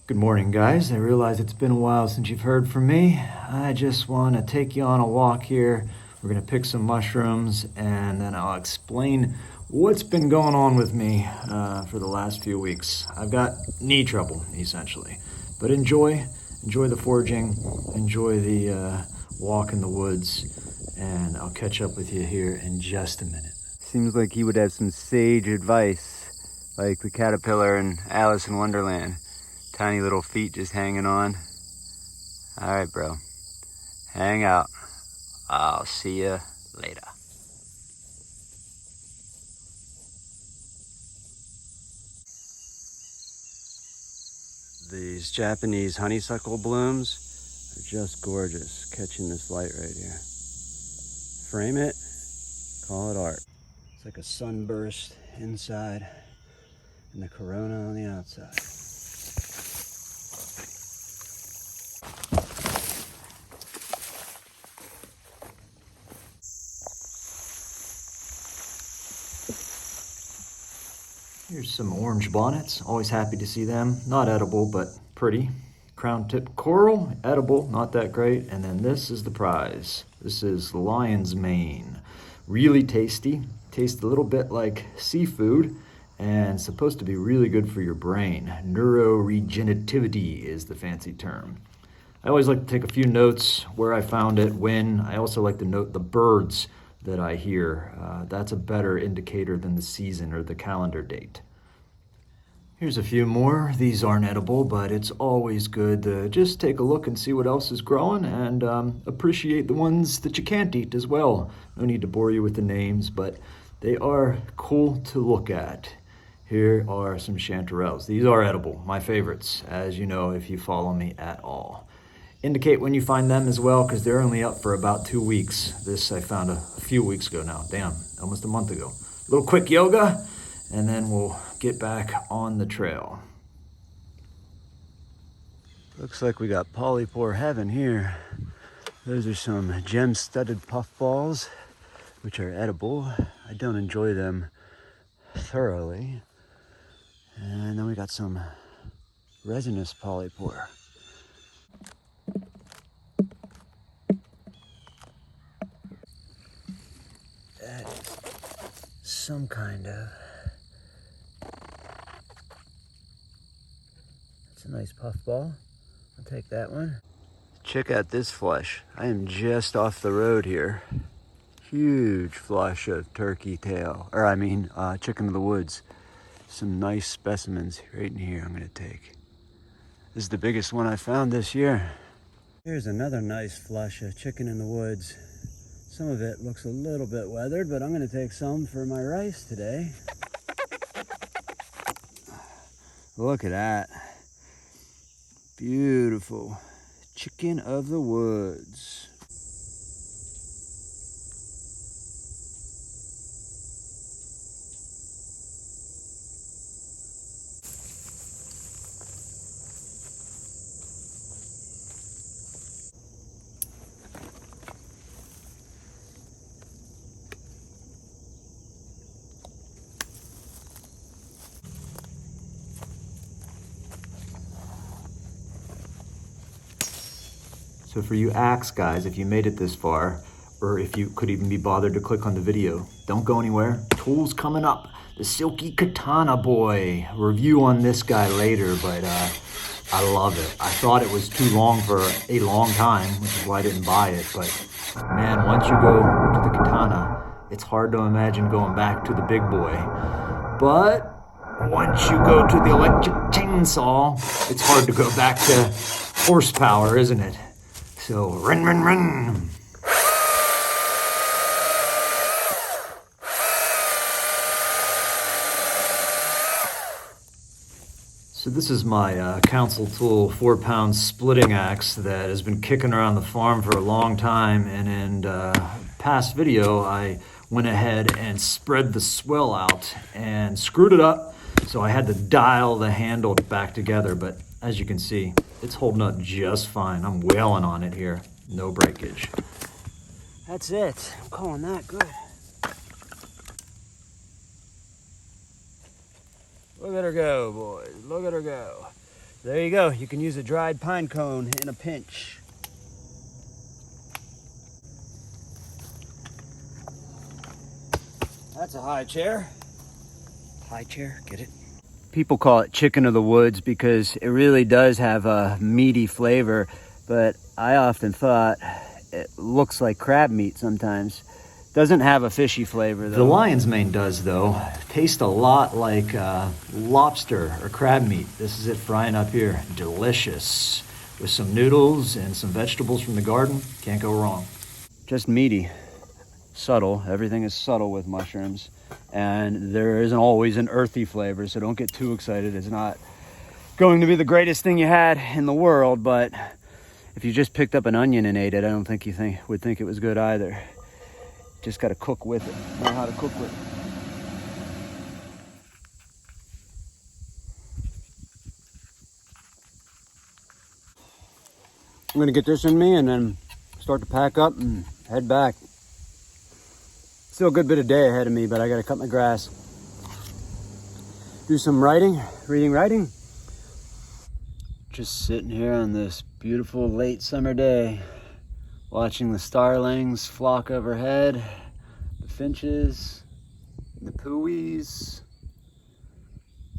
Good morning, guys. I realize it's been a while since you've heard from me. I just want to take you on a walk here. We're going to pick some mushrooms and then I'll explain what's been going on with me for the last few weeks. I've got knee trouble, essentially. But enjoy the foraging, enjoy the walk in the woods, and I'll catch up with you here in just a minute. Seems like he would have some sage advice, like the caterpillar in Alice in Wonderland. Tiny little feet just hanging on. All right, bro. Hang out. I'll see you later. These Japanese honeysuckle blooms are just gorgeous, catching this light right here. Frame it, call it art. It's like a sunburst inside and the corona on the outside. Here's some orange bonnets. Always happy to see them. Not edible, but pretty. Crown tip coral, edible, not that great. And then this is the prize. This is lion's mane. Really tasty. Tastes a little bit like seafood and supposed to be really good for your brain. Neuroregenerativity is the fancy term. I always like to take a few notes where I found it, when. I also like to note the birds that I hear. That's a better indicator than the season or the calendar date. Here's a few more. These aren't edible, but it's always good to just take a look and see what else is growing and appreciate the ones that you can't eat as well. No need to bore you with the names, but they are cool to look at. Here are some chanterelles. These are edible, my favorites, as you know if you follow me at all. Indicate when you find them as well, because they're only up for about 2 weeks. This I found a few weeks ago now. Damn, almost a month ago. A little quick yoga, and then we'll get back on the trail. Looks like we got polypore heaven here. Those are some gem-studded puffballs, which are edible. I don't enjoy them thoroughly. And then we got some resinous polypore. That is some kind of... That's a nice puffball. I'll take that one. Check out this flush. I am just off the road here. Huge flush of turkey tail, chicken of the woods. Some nice specimens right in here I'm gonna take. This is the biggest one I found this year. Here's another nice flush of chicken in the woods. Some of it looks a little bit weathered, but I'm gonna take some for my rice today. Look at that. Beautiful chicken of the woods. So for you axe guys, if you made it this far, or if you could even be bothered to click on the video, don't go anywhere. Tools coming up. The Silky Katana boy. Review on this guy later, but I love it. I thought it was too long for a long time, which is why I didn't buy it. But man, once you go to the Katana, it's hard to imagine going back to the big boy. But once you go to the electric chainsaw, it's hard to go back to horsepower, isn't it? So, run, run, run. So this is my council tool 4-pound splitting axe that has been kicking around the farm for a long time. And in past video, I went ahead and spread the swell out and screwed it up. So I had to dial the handle back together, but as you can see, it's holding up just fine. I'm wailing on it here. No breakage. That's it. I'm calling that good. Look at her go, boys. Look at her go. There you go. You can use a dried pine cone in a pinch. That's a high chair. High chair, get it? People call it chicken of the woods because it really does have a meaty flavor, but I often thought it looks like crab meat sometimes. Doesn't have a fishy flavor though. The lion's mane does though. Tastes a lot like lobster or crab meat. This is it frying up here. Delicious. With some noodles and some vegetables from the garden. Can't go wrong. Just meaty. Subtle. Everything is subtle with mushrooms. And there isn't always an earthy flavor, so don't get too excited. It's not going to be the greatest thing you had in the world, but if you just picked up an onion and ate it, I don't think you would think it was good either. Just got to cook with it. Know how to cook with it. I'm going to get this in me and then start to pack up and head back. Still a good bit of day ahead of me, but I got to cut my grass. Do some writing. Just sitting here on this beautiful late summer day, watching the starlings flock overhead, the finches, the pooies,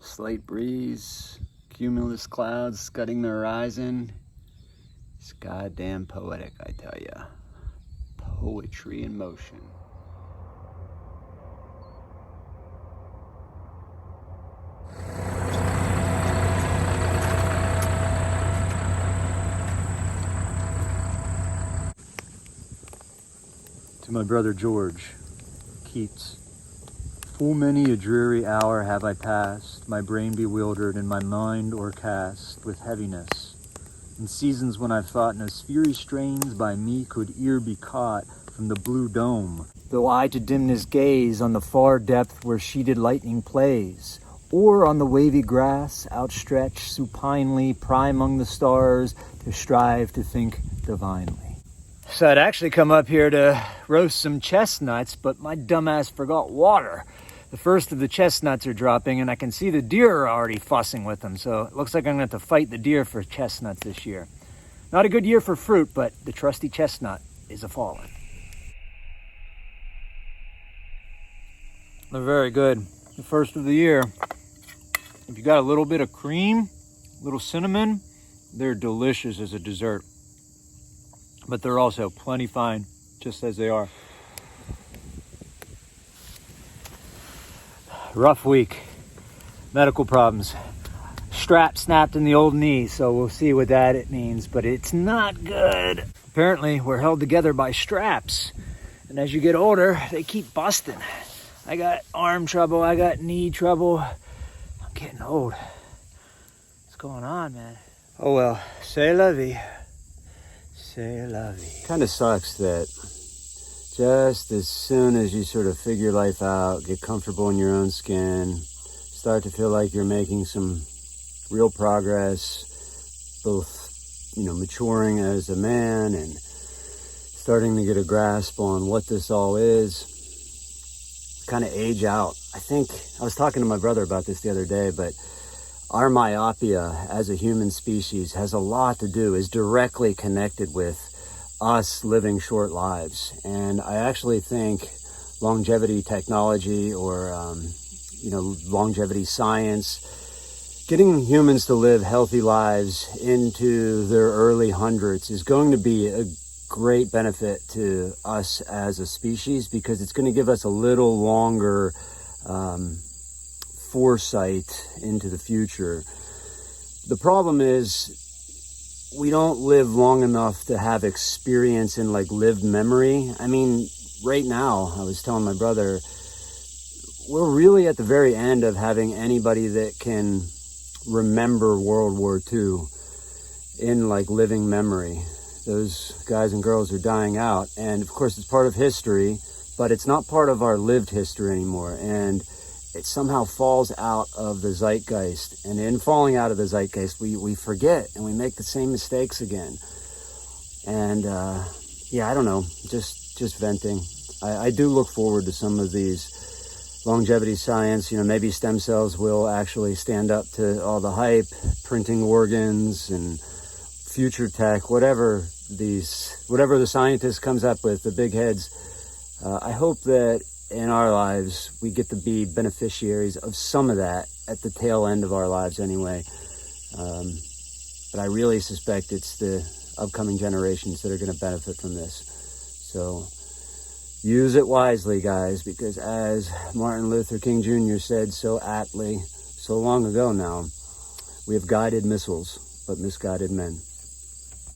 slight breeze, cumulus clouds scudding the horizon. It's goddamn poetic, I tell ya. Poetry in motion. To my brother George, Keats. Full many a dreary hour have I passed, my brain bewildered and my mind o'ercast with heaviness. In seasons when I've thought no sphery strains by me could e'er be caught from the blue dome, though I to dimness gaze on the far depth where sheeted lightning plays, or on the wavy grass outstretched supinely, pry among the stars to strive to think divinely. So I'd actually come up here to roast some chestnuts, but my dumbass forgot water. The first of the chestnuts are dropping, and I can see the deer are already fussing with them, so it looks like I'm going to have to fight the deer for chestnuts this year. Not a good year for fruit, but the trusty chestnut is a-fallen. They're very good. The first of the year. If you got a little bit of cream, a little cinnamon, they're delicious as a dessert. But they're also plenty fine, just as they are. Rough week. Medical problems. Strap snapped in the old knee, so we'll see what that means, but it's not good. Apparently, we're held together by straps, and as you get older, they keep busting. I got arm trouble, I got knee trouble. I'm getting old. What's going on, man? Oh well, c'est la vie. C'est la vie. Kind of sucks that just as soon as you sort of figure life out, get comfortable in your own skin, start to feel like you're making some real progress, both, maturing as a man and starting to get a grasp on what this all is, kind of age out. I think I was talking to my brother about this the other day, but our myopia as a human species has a lot to do, is directly connected with us living short lives. And I actually think longevity technology or, longevity science, getting humans to live healthy lives into their early hundreds is going to be a great benefit to us as a species, because it's going to give us a little longer foresight into the future. The problem is we don't live long enough to have experience in lived memory. I mean, right now, I was telling my brother, we're really at the very end of having anybody that can remember World War II in living memory. Those guys and girls are dying out, and of course it's part of history, but it's not part of our lived history anymore, and it somehow falls out of the zeitgeist. And in falling out of the zeitgeist, we forget and we make the same mistakes again. And I don't know, just venting. I do look forward to some of these longevity science. Maybe stem cells will actually stand up to all the hype, printing organs and future tech, whatever the scientist comes up with, the big heads. I hope that in our lives we get to be beneficiaries of some of that at the tail end of our lives anyway. But I really suspect it's the upcoming generations that are going to benefit from this. So use it wisely, guys, because as Martin Luther King Jr. said so aptly, so long ago now, we have guided missiles, but misguided men.